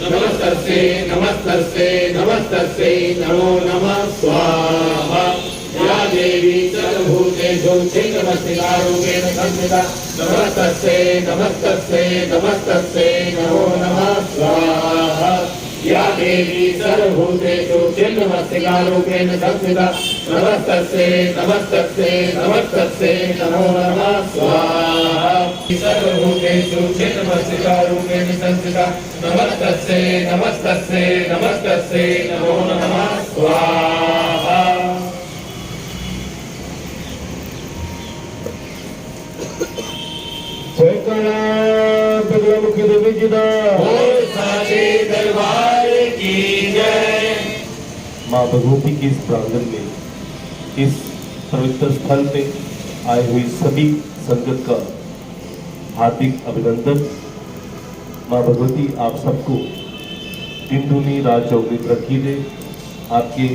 नमस्तस्यै नमस्तस्यै नमस्तस्यै नमो नमः स्वाहा। या देवी सर्वभूतेषु छिन्नमस्तिकारूपेण संस्थिता नमस्तस्यै नमस्तस्यै नमस्तस्यै नमो नमः स्वाहा। या देवी सर्वभूतेषु छिन्नमस्तिकारूपेण संस्थिता नमस्तस्यै नमस्तस्यै नमस्तस्यै नमो नमः स्वाहा। सर्वभूतेषु छिन्नमस्तिकारूपेण संस्थिता नमस्तस्यै नमस्तस्यै नमस्तस्यै नमो नमः स्वाहा। जयकारा बगलामुखी देवी जी दा बोल साचे दरबार की जय। माँ भगवती के इस प्रांगण में, इस पवित्र स्थल पे आए हुई सभी संगत का हार्दिक अभिनंदन। माँ भगवती आप सबको दिन दूनी रात चौगुनी तरक्की दे, आपके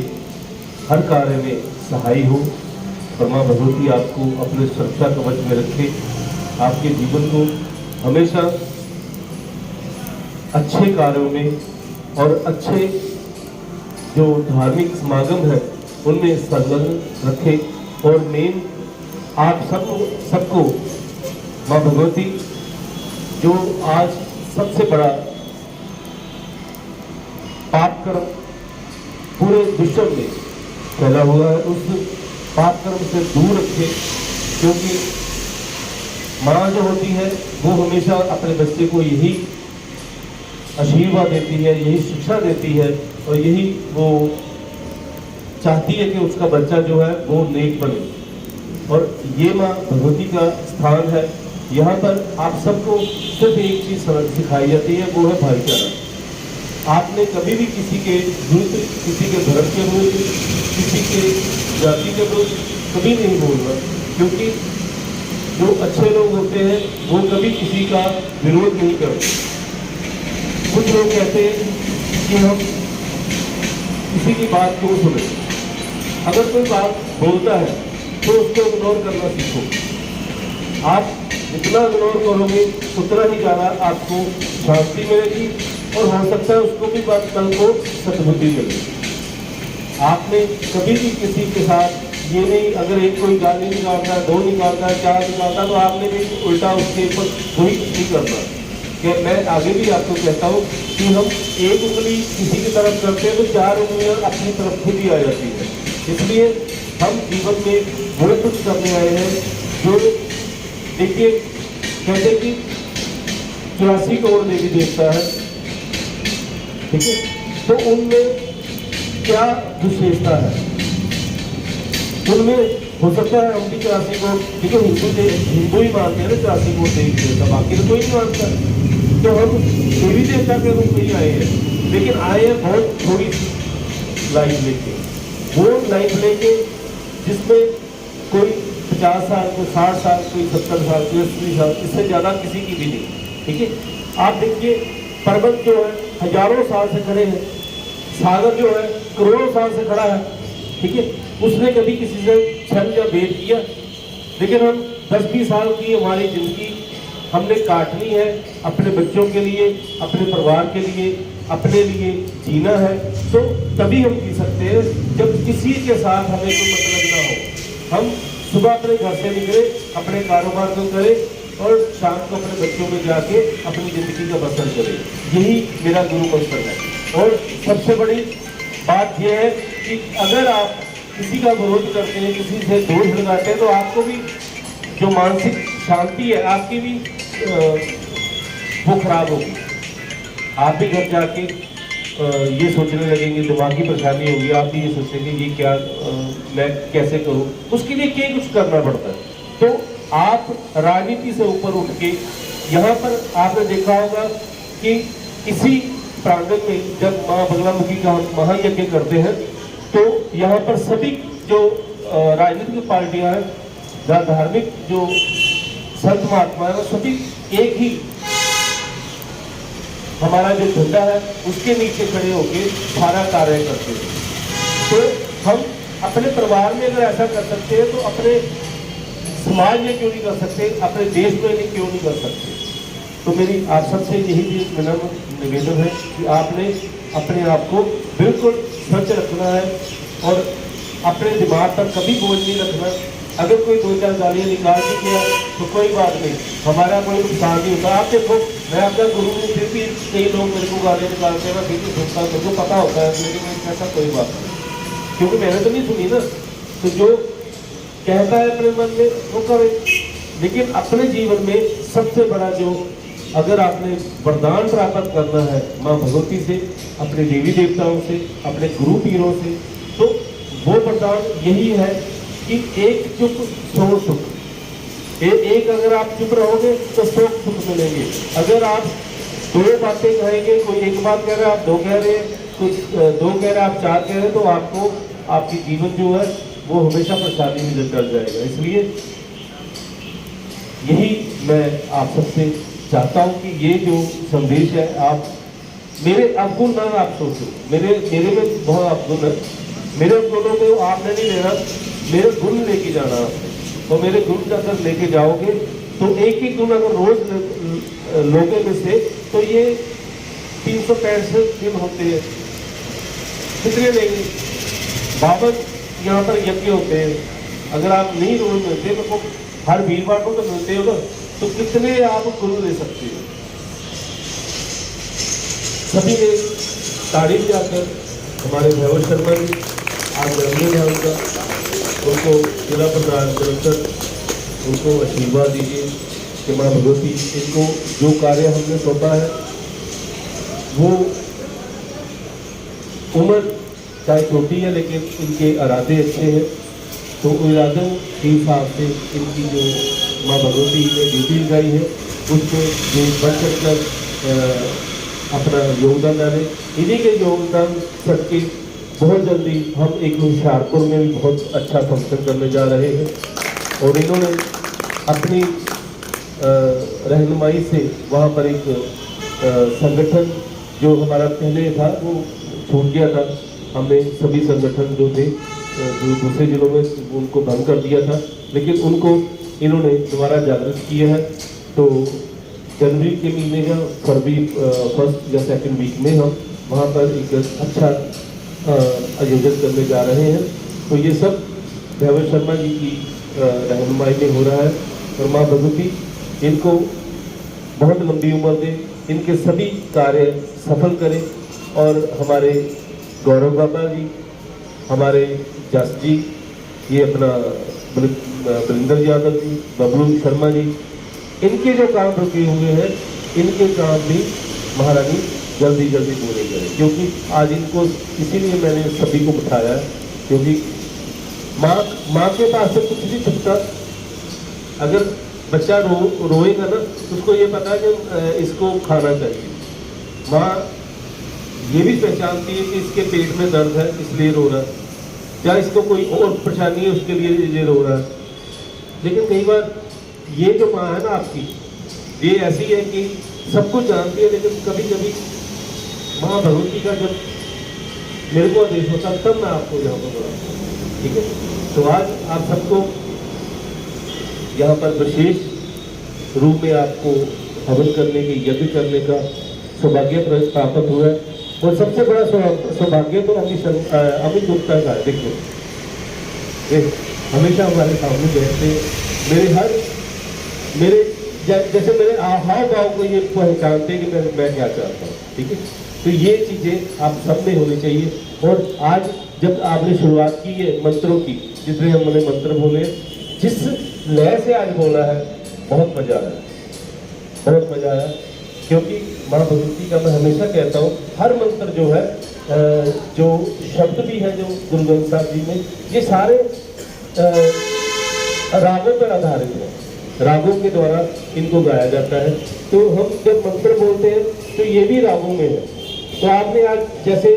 हर कार्य में सहाय हो और माँ भगवती आपको अपने सुरक्षा कवच में रखे, आपके जीवन को हमेशा अच्छे कार्यों में और अच्छे जो धार्मिक समागम है उनमें संलग्न रखे। और मेन आप सबको माँ भगवती जो आज सबसे बड़ा पाप कर्म पूरे विश्व में फैला हुआ है, उस पाप कर्म से दूर रखे। क्योंकि माँ जो होती है वो हमेशा अपने बच्चे को यही आशीर्वाद देती है, यही शिक्षा देती है और यही वो चाहती है कि उसका बच्चा जो है वो नेक बने। और ये माँ भगवती का स्थान है। यहाँ पर आप सबको सिर्फ एक चीज सिखाई जाती है, वो है भाईचारा। आपने कभी भी किसी के विरुद्ध, किसी के धर्म के विरुद्ध, किसी के जाति के विरुद्ध कभी नहीं बोलना। क्योंकि जो अच्छे लोग होते हैं वो कभी किसी का विरोध नहीं करते। कुछ लोग कहते हैं कि हम किसी की बात क्यों सुने, अगर कोई बात बोलता है तो उसको इग्नोर करना सीखो। आप जितना इग्नोर करोगे उतना ही ज़्यादा आपको शांति मिलेगी और हो सकता है उसको भी बात कल को सद्बुद्धि मिलेगी। आपने कभी भी किसी के साथ ये नहीं, अगर एक कोई गाली निकालता है, दो निकालता है, चार निकालता है, तो आपने भी उल्टा उसके ऊपर वही नहीं करना। कि मैं आगे भी आपको कहता हूँ कि हम एक उंगली किसी की तरफ करते हैं तो चार उंगलियां अपनी तरफ खुद ही आ जाती है। इसलिए हम जीवन में वो कुछ करने आए हैं जो, देखिए कहते कि 84 करोड़ देवी देवता है, ठीक है, तो उनमें क्या विशेषता है? उनमें हो सकता है हम भी 84 को, ठीक है, हिंदू ही मानते हैं ना 84 को देवी देवता, बाकी तो कोई नहीं मानता। तो हम देवी देवता के रूप में ही आए हैं, लेकिन आए हैं बहुत थोड़ी लाइफ लेके। वो लाइफ लेके जिसमें कोई 50 साल, कोई 60 साल, कोई 70 साल, कोई 80 साल, इससे ज़्यादा किसी की भी नहीं। ठीक है, आप देखिए पर्वत जो है हजारों साल से खड़े हैं, सागर जो है करोड़ों साल से खड़ा है, ठीक है, उसने कभी किसी से छल या भेद किया? लेकिन हम 10-20 साल की हमारी जिंदगी हमने काटनी है अपने बच्चों के लिए, अपने परिवार के लिए, अपने लिए जीना है। तो तभी हम जी सकते हैं जब किसी के साथ हमें कोई मतलब ना हो। हम सुबह अपने घर से निकले, अपने कारोबार को करें और शाम को अपने बच्चों में जाके अपनी जिंदगी का बसर करें। यही मेरा गुरु मंत्र है। और सबसे बड़ी बात यह है कि अगर आप किसी का विरोध करते हैं, किसी से दोष लगाते हैं, तो आपको भी जो मानसिक शांति है आपकी भी वो खराब होगी। आप भी घर जाके ये सोचने लगेंगे, दिमागी परेशानी होगी, आप भी ये सोचेंगे ये क्या मैं कैसे करूं। उसके लिए क्या कुछ करना पड़ता है। तो आप राजनीति से ऊपर उठ के, यहाँ पर आपने देखा होगा कि इसी प्रांगण में जब माँ बगलामुखी का हम महायज्ञ करते हैं तो यहाँ पर सभी जो राजनीतिक पार्टियां हैं, धार्मिक जो संत महात्मा है, वो सभी एक ही हमारा जो झंडा है उसके नीचे खड़े होकर सारा कार्य करते हैं। तो हम अपने परिवार में अगर ऐसा कर सकते हैं तो अपने समाज में क्यों नहीं कर सकते, अपने देश में क्यों नहीं कर सकते। तो मेरी आप सबसे यही भी विनम्र निवेदन है कि आपने अपने आप को बिल्कुल स्वच्छ रखना है और अपने दिमाग पर कभी बोझ नहीं रखना। अगर कोई 2-4 गालियाँ निकाल भी गया तो कोई बात नहीं, हमारा कोई नुकसान नहीं होता। आप देखो, मैं आपका गुरु हूँ, फिर भी कई लोग मेरे को गालियाँ निकालते हैं, मैं फिर भी सुनता हूँ, मेरे को पता होता है, लेकिन ऐसा कोई बात नहीं, क्योंकि मैंने तो नहीं सुनी ना। तो जो कहता है अपने मन में वो करे, लेकिन अपने जीवन में सबसे बड़ा जो अगर आपने वरदान प्राप्त करना है माँ भगवती से, अपने देवी देवताओं से, अपने गुरु पीरों से, तो वो वरदान यही है कि एक चुप 100 सुख। एक अगर आप चुप रहोगे तो 100 सुख मिलेंगे। अगर आप 2 बातें कहेंगे, कोई एक बात कह रहा है, आप 2 कह रहे हैं, कोई 2 कह रहा है, आप 4 कह रहे हैं, तो आपको आपकी जीवन जो है वो हमेशा परेशानी में चल जाएगा। इसलिए यही मैं आप सबसे चाहता हूँ कि ये जो संदेश है, आप मेरे अवगुण ना आप सोचो, मेरे में बहुत अवगुण है, मेरे गुणों को आपने नहीं लेना, मेरे गुण लेके जाना आपने। तो मेरे गुण अगर लेके जाओगे तो एक ही गुण अगर रोज लोगे में से, तो ये 365 दिन होते हैं, कितने लेंगे? 52 यहाँ पर यज्ञ होते हैं। अगर आप नहीं रोज मिलते, तो हर वीरवार को तो मिलते हो ना, तो कितने आप गुरु ले सकते हो? सभी ने ताड़ी जाकर हमारे भैरव शर्मा जी आज जन्मदिन है उनका, उनको जिला प्रधान निरंतर उनको आशीर्वाद दीजिए कि माँ भगवती इनको जो कार्य हमने सौंपा है वो उम्र चाहे छोटी है लेकिन इनके इरादे अच्छे हैं। तो इरादों के हिसाब से इनकी जो माँ भगवती ने ड्यूटी लगाई है उसमें जो बढ़ चढ़कर अपना योगदान डालें। इन्हीं के योगदान सबके बहुत जल्दी हम एक होशियारपुर में भी बहुत अच्छा फंक्शन करने जा रहे हैं और इन्होंने अपनी रहनुमाई से वहाँ पर एक संगठन जो हमारा पहले था वो छूट गया था। हमने सभी संगठन जो थे जो दूसरे जिलों में उनको बंद कर दिया था, लेकिन उनको इन्होंने दोबारा जागृत किया है। तो जनवरी के महीने का फरवरी फर्स्ट या सेकंड वीक में हम वहाँ पर एक अच्छा आयोजन करने जा रहे हैं। तो ये सब भैरव शर्मा जी की रहनुमाई में हो रहा है और माँ भगवती इनको बहुत लंबी उम्र दे, इनके सभी कार्य सफल करें और हमारे गौरव बाबा जी, हमारे जस जी, ये अपना बरिंदर यादव जी, बबलू शर्मा जी, इनके जो काम रुके हुए हैं इनके काम भी महारानी जल्दी जल्दी पूरे करें, क्योंकि आज इनको इसीलिए मैंने सभी को बिठाया है क्योंकि माँ के पास से कुछ नहीं छुपता। अगर बच्चा रोएगा ना तो उसको ये पता है कि इसको खाना चाहिए। माँ ये भी पहचानती है कि इसके पेट में दर्द है इसलिए रो रहा है, या इसको कोई और परेशानी है उसके लिए ये रो रहा है। लेकिन कई बार ये जो माँ है ना आपकी, ये ऐसी है कि सब कुछ जानती है, लेकिन कभी कभी माँ भगवती का जब मेरे को आदेश होता तब मैं आपको यहाँ पर बुलाता हूँ, ठीक है। तो आज आप सबको यहाँ पर विशेष रूप में आपको हवन करने के, यज्ञ करने का सौभाग्य प्राप्त हुआ है और सबसे बड़ा सौभाग्य तो अमित गुप्ता का है। देखिए हमेशा हमारे सामने बैठते, मेरे जैसे मेरे हाव भाव को ये पहचानते कि मैं क्या चाहता हूँ, ठीक है। तो ये चीज़ें आप सब में होनी चाहिए। और आज जब आपने शुरुआत की है मंत्रों की, जितने हमने मंत्र बोले, जिस लय से आज बोला है, बहुत मजा आया, बहुत मजा आया। क्योंकि माँ भगवती का मैं हमेशा कहता हूँ हर मंत्र जो है, जो शब्द भी है जो गुरु ग्रंथ साहब जी में, ये सारे रागों पर आधारित है, रागों के द्वारा इनको गाया जाता है। तो हम जब मंत्र बोलते हैं तो ये भी रागों में है। तो आपने आज जैसे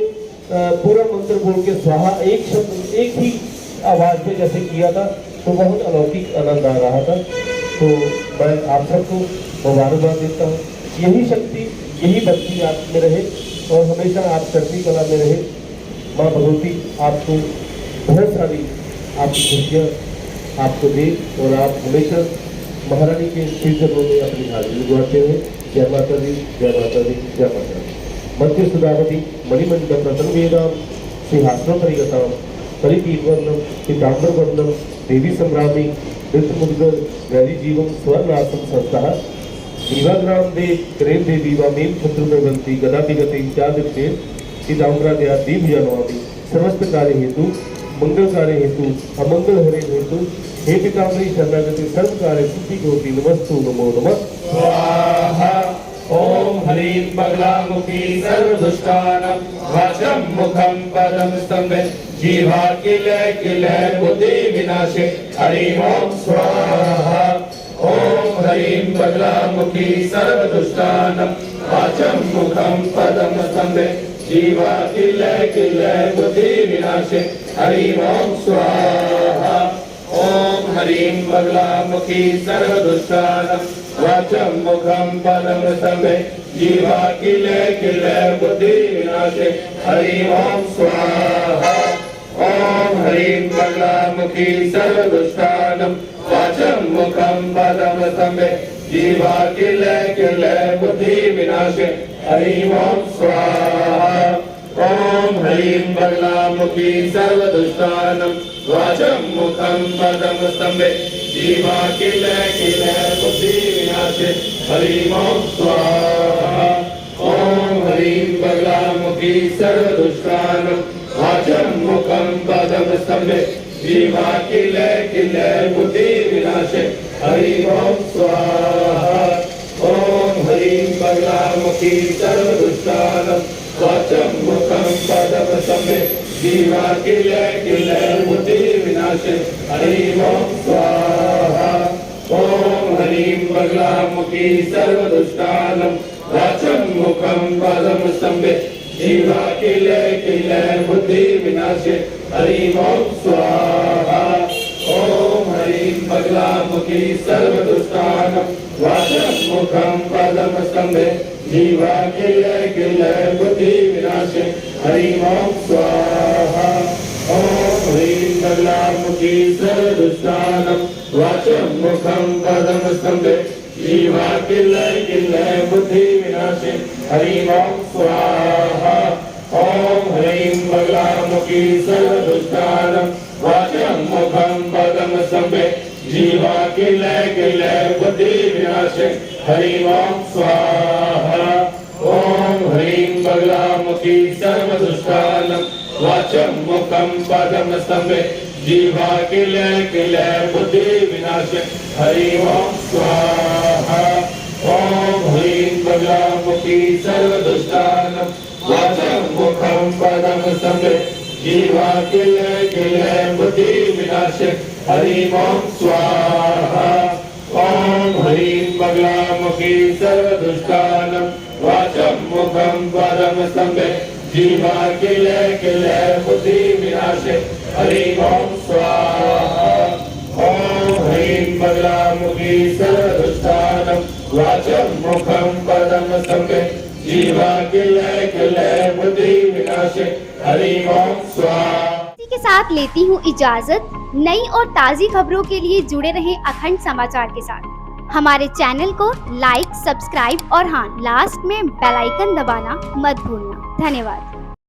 पूरा मंत्र बोल के स्वाहा एक शब्द एक ही आवाज में जैसे किया था, तो बहुत अलौकिक आनंद आ रहा था। तो मैं आप सबको मुबारकबाद देता हूँ। यही शक्ति, यही भक्ति आप में रहे और हमेशा आप चढ़ती कला में रहे। माँ भगवती आपको बहुत सारी आपकी खुशियाँ आपको दे और आप हमेशा महारानी के श्री चरणों में अपनी हाजिरी लगवाते हुए जय माता दी, जय माता दी, जय माता दी। मध्य सुधावती मणिमंडप रतन वेदाम सिंहासन परिगताम परिपीतवर्णम पीताम्बर वर्णम देवी संग्रामी नृत्य मुद्गर वैरी जीवम स्वर्णासन संस्था दीवाग्राम दे करेम देवी व मेम शत्रु प्रवंती गदा विगते इत्यादि पीताम्बरा दया दीप जनवामी समस्त कार्य हेतु मंगल कार्य हेतु अमंगल हरे हेतु हे पिताम्बरी शरणागति सर्व कार्य सिद्धि होती नमस्तु नमो नमः स्वाहा। ओम ह्रीं बगलामुखी सर्वदुष्टानां वाचं मुखं पदं स्तंभे जीवा किल बुद्धि विनाशे हरिं ओम स्वाहा। ओम ह्रीं बगलामुखी सर्वदुष्टानां वाचं मुखं पदं स्तंभे जीवा किल बुद्धि विनाशे हरिं ओम स्वाहा। ओम ह्रीं बगलामुखी सर्वदुष्टानां वाचं मुखं पदं स्तंभे जीवा किल बुद्धि विनाशे हरिं ओम स्वाहा। ओम ह्रीं बगलामुखी सर्वदुष्टानां वाचं मुखं पदं स्तंभे जीवा किल बुद्धि विनाशे हरिं ओम स्वाहा। ओम ह्रीं बगलामुखी सर्वदुष्टानां वाचं मुखं पदं स्तंभे जीवा किल बुद्धि विनाशे हरिं ओम स्वाहा। ओम ह्रीं बगलामुखी सर्वदुष्टानां वाचं मुखं पदं स्तंभे जीवा किल बुद्धि विनाशे हरिं ओम स्वाहा। ओम ह्रीं बगलामुखी सर्वदुष्टानां वाचं मुखं पदं स्तंभे जीवा किल बुद्धि विनाशे हरिं ओम स्वाहा। ओम ह्रीं बगलामुखी सर्वदुष्टानां वाचं मुखं पदं स्तंभे जीवा किल बुद्धि विनाशे हरिं ओम स्वाहा। ओम ह्रीं बगलामुखी सर्वदुष्टानां वाचं मुखं पदं स्तंभे जीवा किल बुद्धि विनाशे हरिं ओम स्वाहा। ओम ह्रीं बगलामुखी सर्वदुष्टानां वाचं मुखं पदं स्तंभे जीवा किल बुद्धि विनाशे हरिं ओम स्वाहा। ओम ह्रीं बगलामुखी सर्वदुष्टानां वाचं मुखं पदं स्तंभे जीवा किल बुद्धि विनाशे हरिं ओम स्वाहा। ओम ह्रीं बगलामुखी सर्वदुष्टानां वाचं मुखं पदं स्तंभे जीवा किल बुद्धि विनाशे हरिं ओम स्वाहा। ओम ह्रीं बगलामुखी सर्वदुष्टानां वाचं मुखं पदं स्तंभे जीवा किल बुद्धि विनाशे हरिं ओम स्वाहा। ओम ह्रीं बगलामुखी सर्वदुष्टानां वाचं मुखं पदं स्तंभे जीवा किल बुद्धि विनाशे हरिं ओम स्वाहा। ओम ह्रीं बगलामुखी सर्वदुष्टानां वाचं मुखं पदं स्तंभे जीवा किल बुद्धि विनाशे हरिं ओम स्वाहा। इसी के साथ लेती हूँ इजाजत। नई और ताज़ी खबरों के लिए जुड़े रहें अखंड समाचार के साथ। हमारे चैनल को लाइक, सब्सक्राइब और हाँ, लास्ट में बेल आइकन दबाना मत भूलना। धन्यवाद।